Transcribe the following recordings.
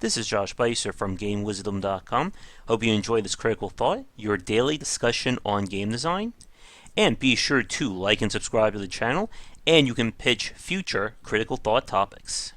This is Josh Bycer from GameWisdom.com. Hope you enjoy this Critical Thought, your daily discussion on game design. And be sure to like and subscribe to the channel, and you can pitch future Critical Thought topics.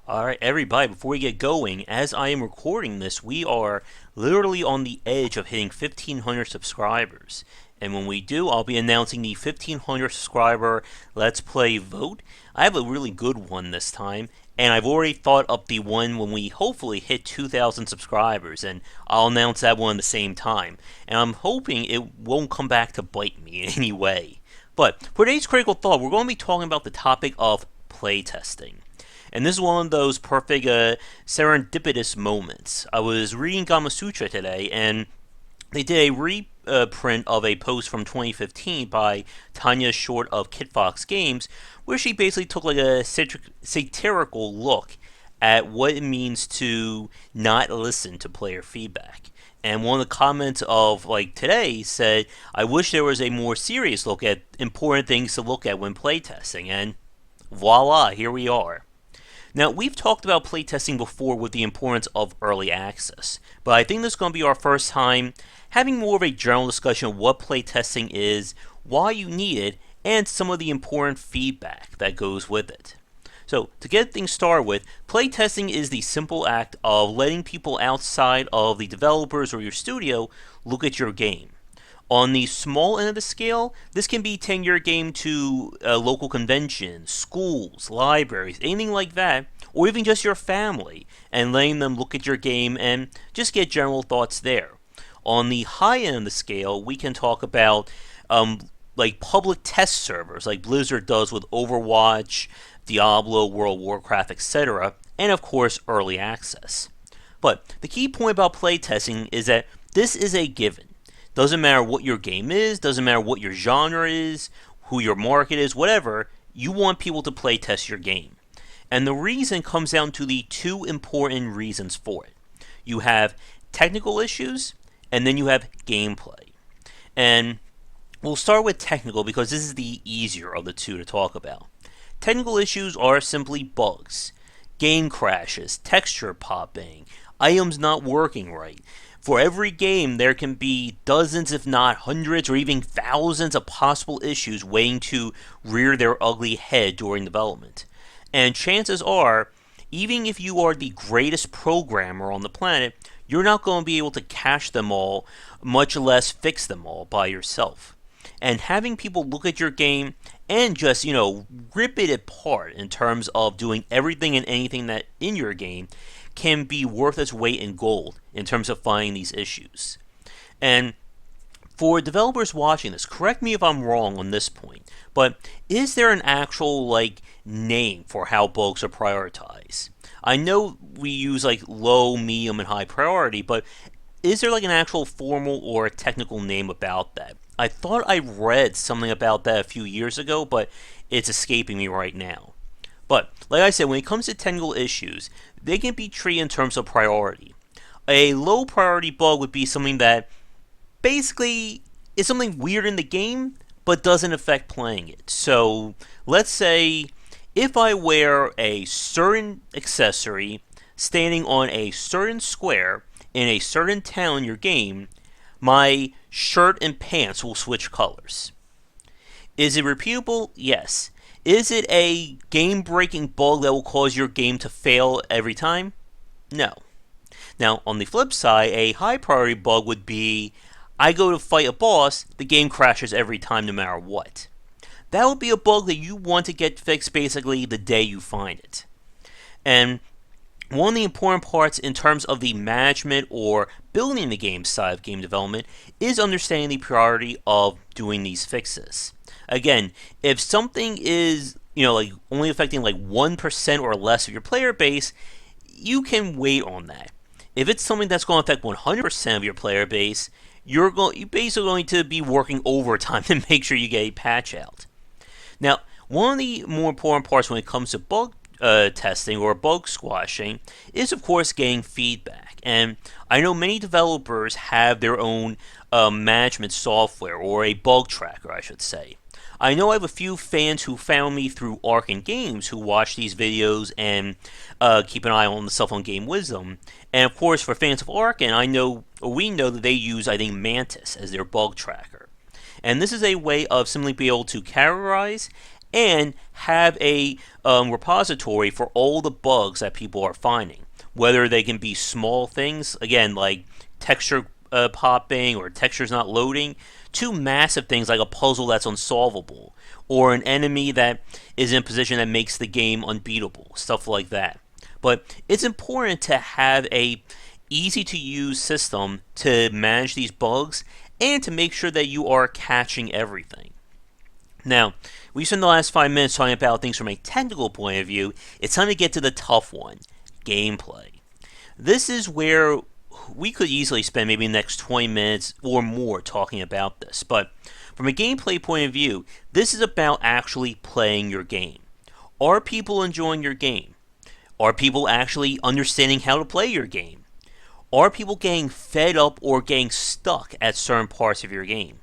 Alright, everybody, before we get going, as I am recording this, we are literally on the edge of hitting 1,500 subscribers. And when we do, I'll be announcing the 1,500 subscriber Let's Play vote. I have a really good one this time, and I've already thought up the one when we hopefully hit 2,000 subscribers, and I'll announce that one at the same time. And I'm hoping it won't come back to bite me in any way. But for today's Critical Thought, we're going to be talking about the topic of playtesting. And this is one of those perfect serendipitous moments. I was reading Gamasutra today, and they did a reprint of a post from 2015 by Tanya Short of Kitfox Games, where she basically took like a satirical look at what it means to not listen to player feedback. And one of the comments of like today said, "I wish there was a more serious look at important things to look at when playtesting," and voila, here we are. Now, we've talked about playtesting before with the importance of early access, but I think this is going to be our first time having more of a general discussion of what playtesting is, why you need it, and some of the important feedback that goes with it. So, to get things started with, playtesting is the simple act of letting people outside of the developers or your studio look at your game. On the small end of the scale, this can be taking your game to local conventions, schools, libraries, anything like that, or even just your family, and letting them look at your game and just get general thoughts there. On the high end of the scale, we can talk about like public test servers, like Blizzard does with Overwatch, Diablo, World of Warcraft, etc., and of course, early access. But the key point about playtesting is that this is a given. Doesn't matter what your game is, doesn't matter what your genre is, who your market is, whatever, you want people to play test your game. And the reason comes down to the two important reasons for it. You have technical issues, and then you have gameplay. And we'll start with technical because this is the easier of the two to talk about. Technical issues are simply bugs, game crashes, texture popping, items not working right. For every game, there can be dozens, if not hundreds, or even thousands of possible issues waiting to rear their ugly head during development. And chances are, even if you are the greatest programmer on the planet, you're not going to be able to catch them all, much less fix them all by yourself. And having people look at your game and just, rip it apart in terms of doing everything and anything that in your game can be worth its weight in gold in terms of finding these issues. And for developers watching this, correct me if I'm wrong on this point, but is there an actual name for how bugs are prioritized? I know we use low, medium, and high priority, but is there an actual formal or technical name about that? I thought I read something about that a few years ago, but it's escaping me right now. But, like I said, when it comes to technical issues, they can be treated in terms of priority. A low priority bug would be something that basically is something weird in the game, but doesn't affect playing it. So, let's say if I wear a certain accessory standing on a certain square in a certain town in your game, my shirt and pants will switch colors. Is it repeatable? Yes. Is it a game-breaking bug that will cause your game to fail every time? No. Now, on the flip side, a high-priority bug would be, I go to fight a boss, the game crashes every time no matter what. That would be a bug that you want to get fixed basically the day you find it. And one of the important parts in terms of the management or building the game side of game development is understanding the priority of doing these fixes. Again, if something is, only affecting 1% or less of your player base, you can wait on that. If it's something that's going to affect 100% of your player base, you're basically going to be working overtime to make sure you get a patch out. Now, one of the more important parts when it comes to bug testing or bug squashing is, of course, getting feedback. And I know many developers have their own management software, or a bug tracker, I should say. I know I have a few fans who found me through Arkin Games who watch these videos and keep an eye on the cell phone game Wisdom. And of course, for fans of Arkin, we know that they use, I think, Mantis as their bug tracker. And this is a way of simply be able to categorize and have a repository for all the bugs that people are finding. Whether they can be small things, again, like texture popping or textures not loading, to massive things like a puzzle that's unsolvable or an enemy that is in a position that makes the game unbeatable, stuff like that. But it's important to have a easy to use system to manage these bugs and to make sure that you are catching everything. Now, we spent the last 5 minutes talking about things from a technical point of view. It's time to get to the tough one, gameplay. This is where we could easily spend maybe the next 20 minutes or more talking about this. But from a gameplay point of view, this is about actually playing your game. Are people enjoying your game? Are people actually understanding how to play your game? Are people getting fed up or getting stuck at certain parts of your game?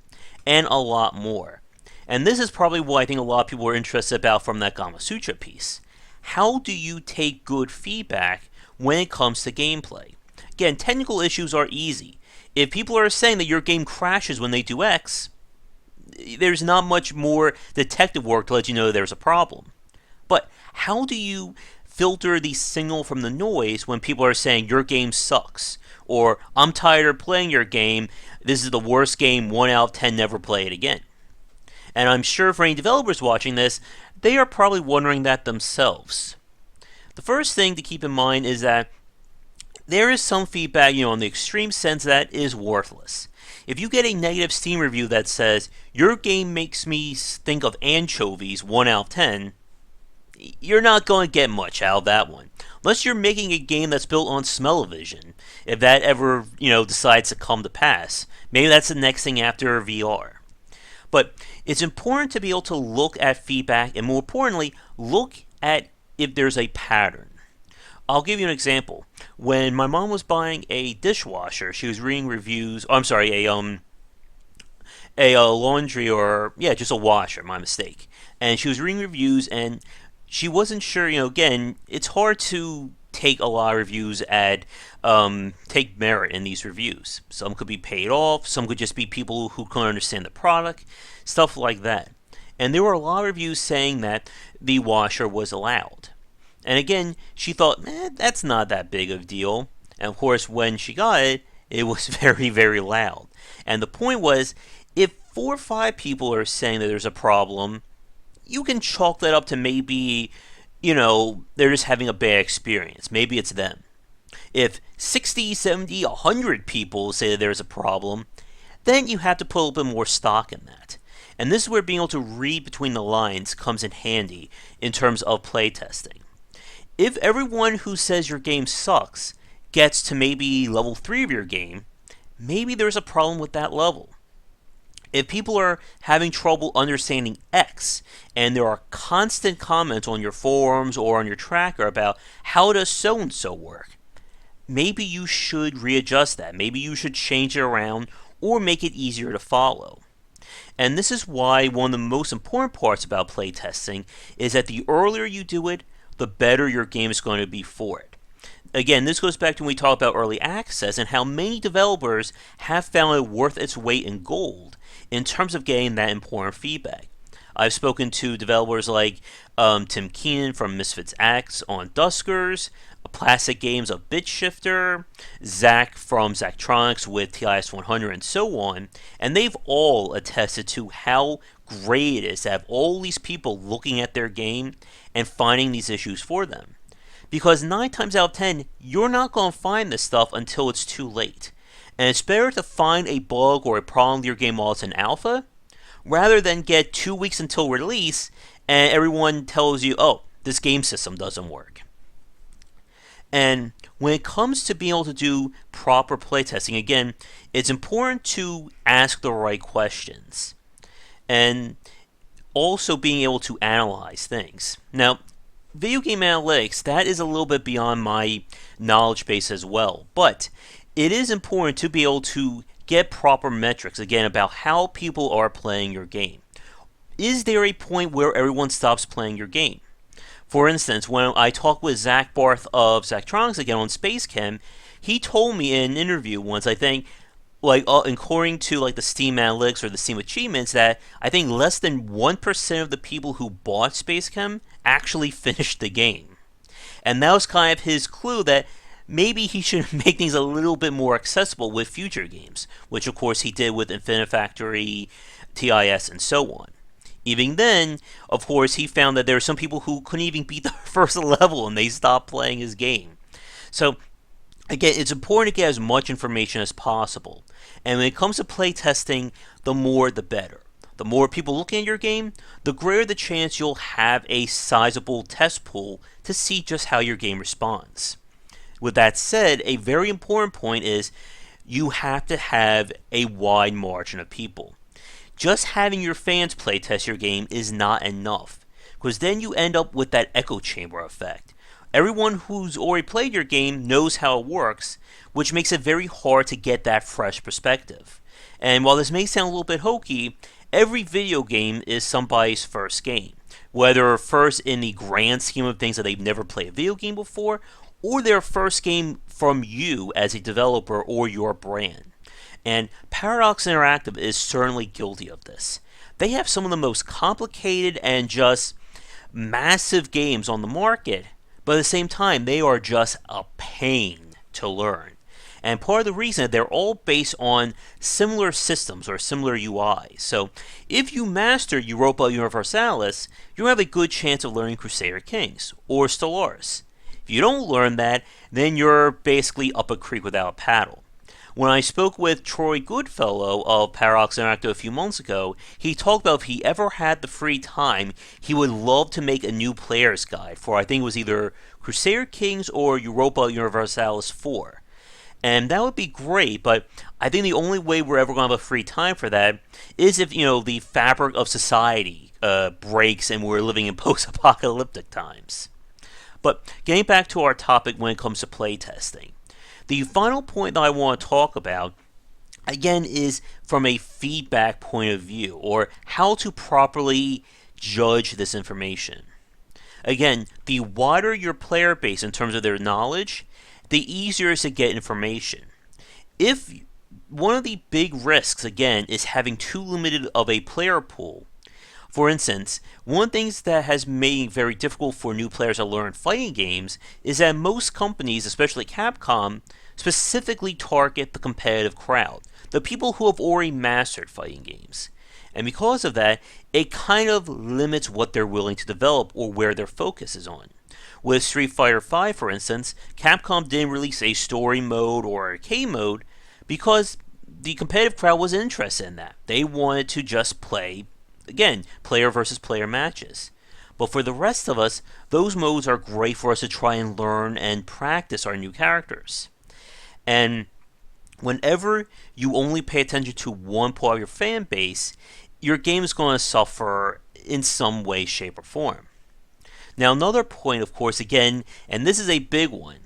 And a lot more. And this is probably what I think a lot of people are interested about from that Gamasutra piece. How do you take good feedback when it comes to gameplay? Again, technical issues are easy. If people are saying that your game crashes when they do X, there's not much more detective work to let you know there's a problem. But how do you filter the signal from the noise when people are saying your game sucks? Or I'm tired of playing your game, this is the worst game, 1 out of 10, never play it again. And I'm sure for any developers watching this, they are probably wondering that themselves. The first thing to keep in mind is that there is some feedback, in the extreme sense that is worthless. If you get a negative Steam review that says, your game makes me think of anchovies 1 out of 10, you're not going to get much out of that one. Unless you're making a game that's built on smell-o-vision. If that ever, decides to come to pass. Maybe that's the next thing after VR. But it's important to be able to look at feedback and, more importantly, look at if there's a pattern. I'll give you an example. When my mom was buying a dishwasher, she was reading reviews. Oh, I'm sorry, a laundry or just a washer. My mistake. And she was reading reviews, and she wasn't sure. Again, it's hard to take a lot of reviews and take merit in these reviews. Some could be paid off. Some could just be people who couldn't understand the product, stuff like that. And there were a lot of reviews saying that the washer was loud. And again, she thought, that's not that big of a deal. And of course, when she got it, it was very, very loud. And the point was, if 4 or 5 people are saying that there's a problem, you can chalk that up to maybe, they're just having a bad experience. Maybe it's them. If 60, 70, 100 people say that there's a problem, then you have to put a little bit more stock in that. And this is where being able to read between the lines comes in handy in terms of playtesting. If everyone who says your game sucks gets to maybe level 3 of your game, maybe there's a problem with that level. If people are having trouble understanding X, and there are constant comments on your forums or on your tracker about how does so-and-so work, maybe you should readjust that. Maybe you should change it around or make it easier to follow. And this is why one of the most important parts about playtesting is that the earlier you do it, the better your game is going to be for it. Again, this goes back to when we talked about early access and how many developers have found it worth its weight in gold in terms of getting that important feedback. I've spoken to developers like Tim Keenan from Misfits X on Duskers, Plastic Games of BitShifter, Zach from Zachtronics with TIS100, and so on, and they've all attested to how great it is to have all these people looking at their game and finding these issues for them. Because 9 times out of 10, you're not going to find this stuff until it's too late. And it's better to find a bug or a problem with your game while it's in alpha, rather than get 2 weeks until release and everyone tells you, oh, this game system doesn't work. And when it comes to being able to do proper playtesting, again, it's important to ask the right questions. And also being able to analyze things. Now, video game analytics, that is a little bit beyond my knowledge base as well. But it is important to be able to get proper metrics, again, about how people are playing your game. is there a point where everyone stops playing your game? For instance, when I talked with Zach Barth of Zachtronics again on Space Chem, he told me in an interview once, I think, like according to like the Steam Analytics or the Steam Achievements, that I think less than 1% of the people who bought Space Chem actually finished the game. And that was kind of his clue that maybe he should make things a little bit more accessible with future games, which of course he did with Infinite Factory, TIS, and so on. Even then, of course, he found that there were some people who couldn't even beat the first level and they stopped playing his game. So, again, it's important to get as much information as possible. And when it comes to playtesting, the more the better. The more people looking at your game, the greater the chance you'll have a sizable test pool to see just how your game responds. With that said, a very important point is you have to have a wide margin of people. Just having your fans playtest your game is not enough, because then you end up with that echo chamber effect. Everyone who's already played your game knows how it works, which makes it very hard to get that fresh perspective. And while this may sound a little bit hokey, every video game is somebody's first game, whether first in the grand scheme of things that they've never played a video game before, or their first game from you as a developer or your brand. And Paradox Interactive is certainly guilty of this. They have some of the most complicated and just massive games on the market, but at the same time, they are just a pain to learn. And part of the reason is they're all based on similar systems or similar UIs. So if you master Europa Universalis, you have a good chance of learning Crusader Kings or Stellaris. If you don't learn that, then you're basically up a creek without a paddle. When I spoke with Troy Goodfellow of Paradox Interactive a few months ago, he talked about if he ever had the free time, he would love to make a new player's guide for, I think it was either Crusader Kings or Europa Universalis 4. And that would be great, but I think the only way we're ever going to have a free time for that is if, the fabric of society breaks and we're living in post-apocalyptic times. But getting back to our topic when it comes to playtesting. The final point that I want to talk about, again, is from a feedback point of view, or how to properly judge this information. Again, the wider your player base in terms of their knowledge, the easier it is to get information. If one of the big risks, again, is having too limited of a player pool. For instance, one of the things that has made it very difficult for new players to learn fighting games is that most companies, especially Capcom, specifically target the competitive crowd, the people who have already mastered fighting games. And because of that, it kind of limits what they're willing to develop or where their focus is on. With Street Fighter V, for instance, Capcom didn't release a story mode or arcade mode because the competitive crowd wasn't interested in that. They wanted to just play, again, player versus player matches. But for the rest of us, those modes are great for us to try and learn and practice our new characters. And whenever you only pay attention to one part of your fan base, your game is going to suffer in some way, shape, or form. Now, another point, of course, again, and this is a big one,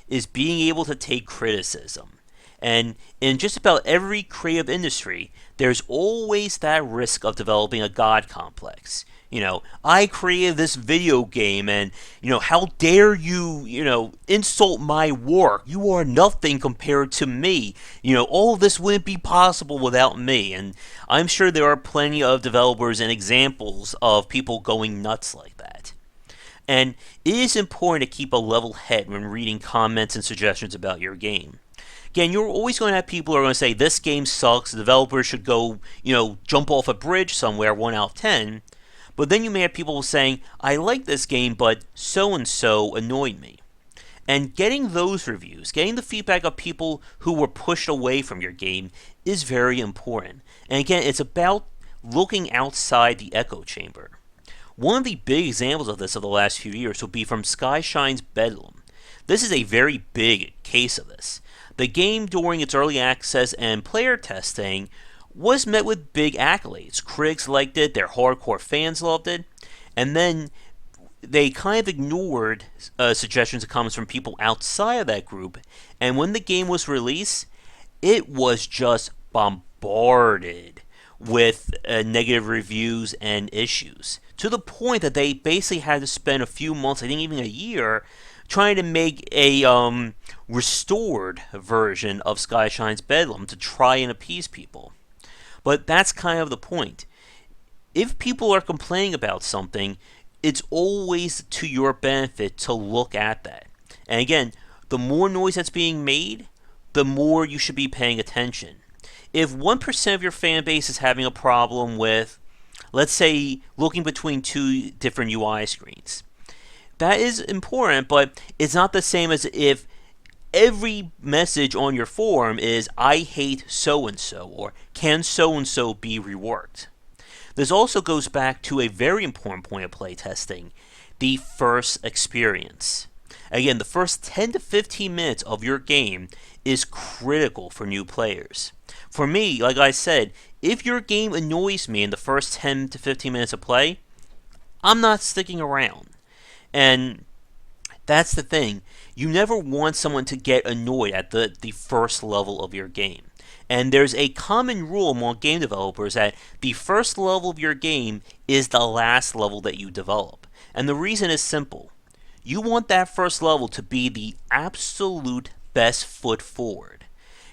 is being able to take criticism. And in just about every creative industry, there's always that risk of developing a God complex. I created this video game and, how dare you, insult my work? You are nothing compared to me. All of this wouldn't be possible without me. And I'm sure there are plenty of developers and examples of people going nuts like that. And it is important to keep a level head when reading comments and suggestions about your game. Again, you're always going to have people who are going to say, this game sucks, the developers should go, jump off a bridge somewhere, 1 out of 10. But then you may have people saying, I like this game, but so-and-so annoyed me. And getting those reviews, getting the feedback of people who were pushed away from your game is very important. And again, it's about looking outside the echo chamber. One of the big examples of this of the last few years will be from Skyshine's Bedlam. This is a very big case of this. The game, during its early access and player testing, was met with big accolades. Critics liked it, their hardcore fans loved it, and then they kind of ignored suggestions and comments from people outside of that group, and when the game was released, it was just bombarded with negative reviews and issues, to the point that they basically had to spend a few months, I think even a year, trying to make a restored version of Sky Shine's Bedlam to try and appease people. But that's kind of the point. If people are complaining about something, it's always to your benefit to look at that. And again, the more noise that's being made, the more you should be paying attention. If 1% of your fan base is having a problem with, let's say, looking between two different UI screens, that is important, but it's not the same as if every message on your forum is, I hate so-and-so, or can so-and-so be reworked. This also goes back to a very important point of playtesting, the first experience. Again, the first 10 to 15 minutes of your game is critical for new players. For me, like I said, if your game annoys me in the first 10 to 15 minutes of play, I'm not sticking around. And that's the thing. You never want someone to get annoyed at the first level of your game. And there's a common rule among game developers that the first level of your game is the last level that you develop. And the reason is simple. You want that first level to be the absolute best foot forward.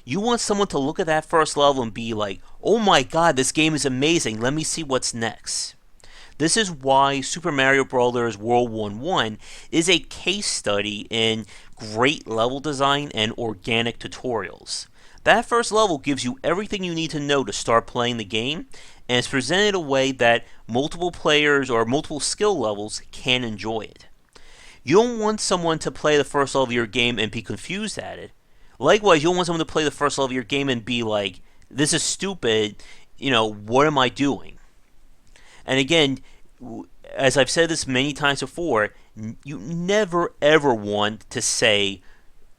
You want someone to look at that first level and be like, oh my god, this game is amazing, let me see what's next. This is why Super Mario Bros. World 1-1 is a case study in great level design and organic tutorials. That first level gives you everything you need to know to start playing the game, and it's presented in a way that multiple players or multiple skill levels can enjoy it. You don't want someone to play the first level of your game and be confused at it. Likewise, you don't want someone to play the first level of your game and be like, this is stupid, what am I doing? And again, as I've said this many times before, you never ever want to say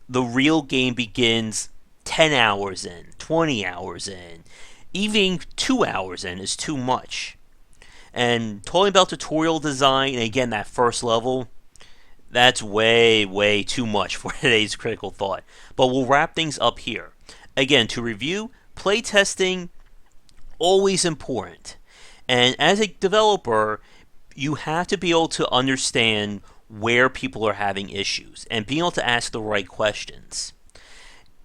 the real game begins 10 hours in, 20 hours in, even 2 hours in is too much. And talking about tutorial design, and again, that first level, that's way, way too much for today's critical thought. But we'll wrap things up here. Again, to review, playtesting, always important. And as a developer, you have to be able to understand where people are having issues and being able to ask the right questions.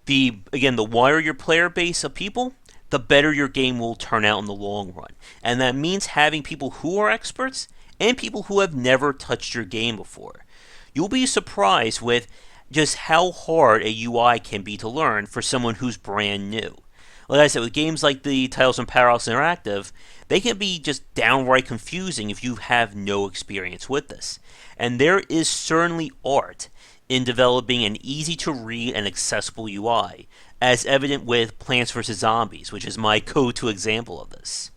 The wider your player base of people, the better your game will turn out in the long run. And that means having people who are experts and people who have never touched your game before. You'll be surprised with just how hard a UI can be to learn for someone who's brand new. Like I said, with games like the titles from Paradox Interactive, they can be just downright confusing if you have no experience with this. And there is certainly art in developing an easy-to-read and accessible UI, as evident with Plants vs. Zombies, which is my go-to example of this.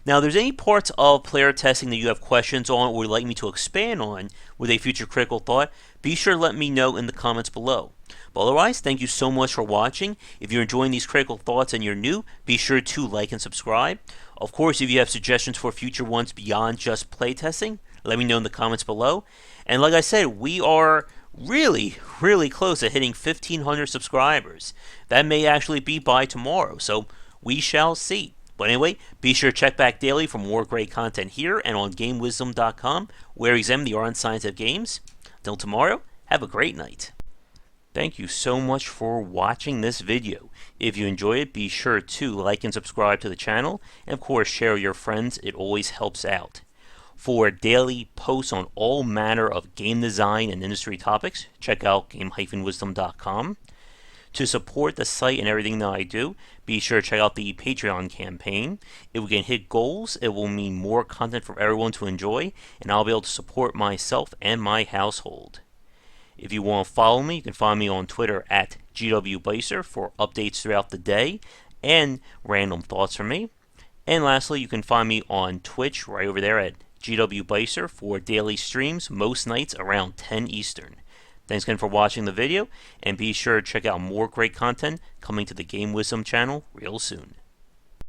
Now, if there's any parts of player testing that you have questions on or would like me to expand on with a future critical thought, be sure to let me know in the comments below. But otherwise, thank you so much for watching. If you're enjoying these critical thoughts and you're new, be sure to like and subscribe. Of course, if you have suggestions for future ones beyond just playtesting, let me know in the comments below. And like I said, we are really, really close to hitting 1,500 subscribers. That may actually be by tomorrow, so we shall see. But anyway, be sure to check back daily for more great content here and on GameWisdom.com, where we examine the art and science of games. Until tomorrow, have a great night. Thank you so much for watching this video. If you enjoyed it, be sure to like and subscribe to the channel, and of course share with your friends, it always helps out. For daily posts on all manner of game design and industry topics, check out game-wisdom.com. To support the site and everything that I do, be sure to check out the Patreon campaign. If we can hit goals, it will mean more content for everyone to enjoy, and I'll be able to support myself and my household. If you want to follow me, you can find me on Twitter at GWBycer for updates throughout the day and random thoughts from me. And lastly, you can find me on Twitch right over there at GWBycer for daily streams most nights around 10 Eastern. Thanks again for watching the video, and be sure to check out more great content coming to the Game Wisdom channel real soon.